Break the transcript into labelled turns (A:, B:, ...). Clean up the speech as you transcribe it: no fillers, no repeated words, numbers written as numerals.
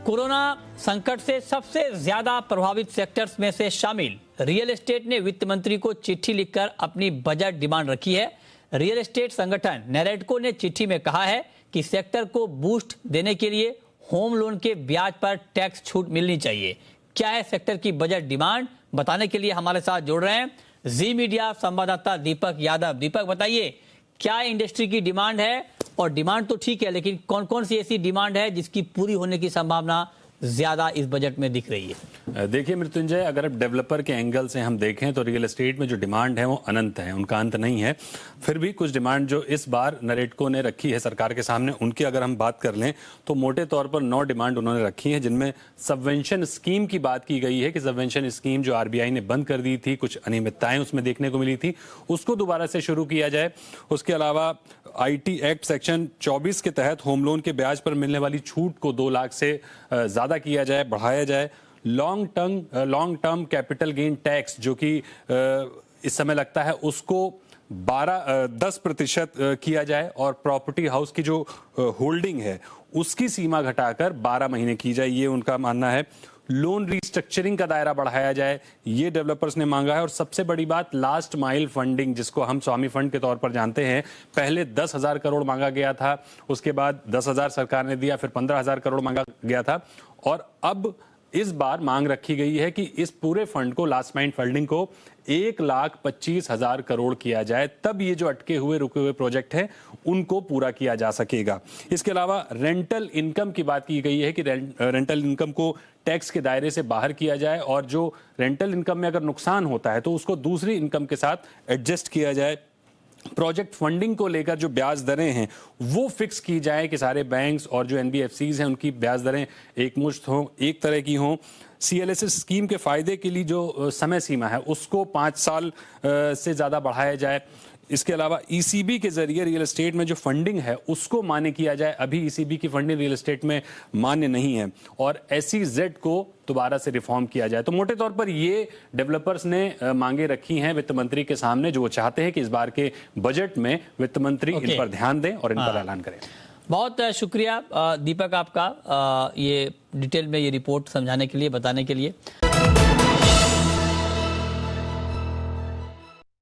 A: Corona संकट से सबसे ज्यादा प्रभावित सेक्टर्स में से शामिल रियल एस्टेट ने वित्त मंत्री को चिट्ठी लिखकर अपनी बजट डिमांड रखी है। रियल एस्टेट संगठन नैरेडको ने चिट्ठी में कहा है कि सेक्टर को बूस्ट देने के लिए होम लोन के ब्याज पर टैक्स छूट मिलनी चाहिए। क्या है सेक्टर की बजट डिमांड, बताने के लिए हमारे साथ जुड़ रहे हैं जी मीडिया संवाददाता दीपक यादव। दीपक, बताइए क्या इंडस्ट्री की डिमांड है, और डिमांड तो ठीक है लेकिन कौन कौन सी ऐसी डिमांड है जिसकी पूरी होने की संभावना ज्यादा इस बजट में दिख रही है?
B: देखिए मृत्युंजय, अगर डेवलपर के एंगल से हम देखें तो रियल एस्टेट में जो डिमांड है वो अनंत है, उनका अंत नहीं है। फिर भी कुछ डिमांड जो इस बार नैरेडको ने रखी है सरकार के सामने, उनकी अगर हम बात कर लें तो मोटे तौर पर 9 डिमांड उन्होंने रखी है, जिनमें सबवेंशन स्कीम की बात की गई है कि सबवेंशन स्कीम जो आरबीआई ने बंद कर दी थी, कुछ अनियमितताएं उसमें देखने को मिली थी, उसको दोबारा से शुरू किया जाए। उसके अलावा आईटी एक्ट सेक्शन 24 के तहत होम लोन के ब्याज पर मिलने वाली छूट को 2 लाख से ज्यादा किया जाए, बढ़ाया जाए। Long term capital gain tax जो कि इस समय लगता है उसको 10% किया जाए, और प्रॉपर्टी हाउस की जो होल्डिंग है उसकी सीमा घटाकर 12 महीने की जाए, ये उनका मानना है। लोन रिस्ट्रक्चरिंग का दायरा बढ़ाया जाए, ये डेवलपर्स ने मांगा है। और सबसे बड़ी बात, लास्ट माइल फंडिंग, जिसको हम स्वामी फंड के तौर पर जानते हैं, पहले 10,000 करोड़ मांगा गया था, उसके बाद 10,000 सरकार ने दिया, फिर 15,000 करोड़ मांगा गया था, और अब इस बार मांग रखी गई है कि इस पूरे फंड को, लास्ट माइल फंडिंग को 1,25,000 करोड़ किया जाए, तब ये जो अटके हुए रुके हुए प्रोजेक्ट हैं उनको पूरा किया जा सकेगा। इसके अलावा रेंटल इनकम की बात की गई है कि रेंटल इनकम को टैक्स के दायरे से बाहर किया जाए, और जो रेंटल इनकम में अगर नुकसान होता है तो उसको दूसरी इनकम के साथ एडजस्ट किया जाए। प्रोजेक्ट फंडिंग को लेकर जो ब्याज दरें हैं वो फिक्स की जाए कि सारे बैंक्स और जो एनबीएफसीज हैं उनकी ब्याज दरें एकमुश्त हों, एक तरह की हों। सीएलएसएस स्कीम के फायदे के लिए जो समय सीमा है उसको 5 साल से ज़्यादा बढ़ाया जाए। इसके अलावा ईसीबी के जरिए रियल एस्टेट में जो फंडिंग है उसको मान्य किया जाए। अभी ईसीबी की फंडिंग रियल एस्टेट में मान्य नहीं है, और एसईजेड को दोबारा से रिफॉर्म किया जाए। तो मोटे तौर पर ये डेवलपर्स ने मांगे रखी हैं वित्त मंत्री के सामने, जो वो चाहते हैं कि इस बार के बजट में वित्त मंत्री इन पर ध्यान दें और इन पर ऐलान करें।
A: बहुत शुक्रिया दीपक आपका, ये डिटेल में ये रिपोर्ट समझाने के लिए, बताने के लिए।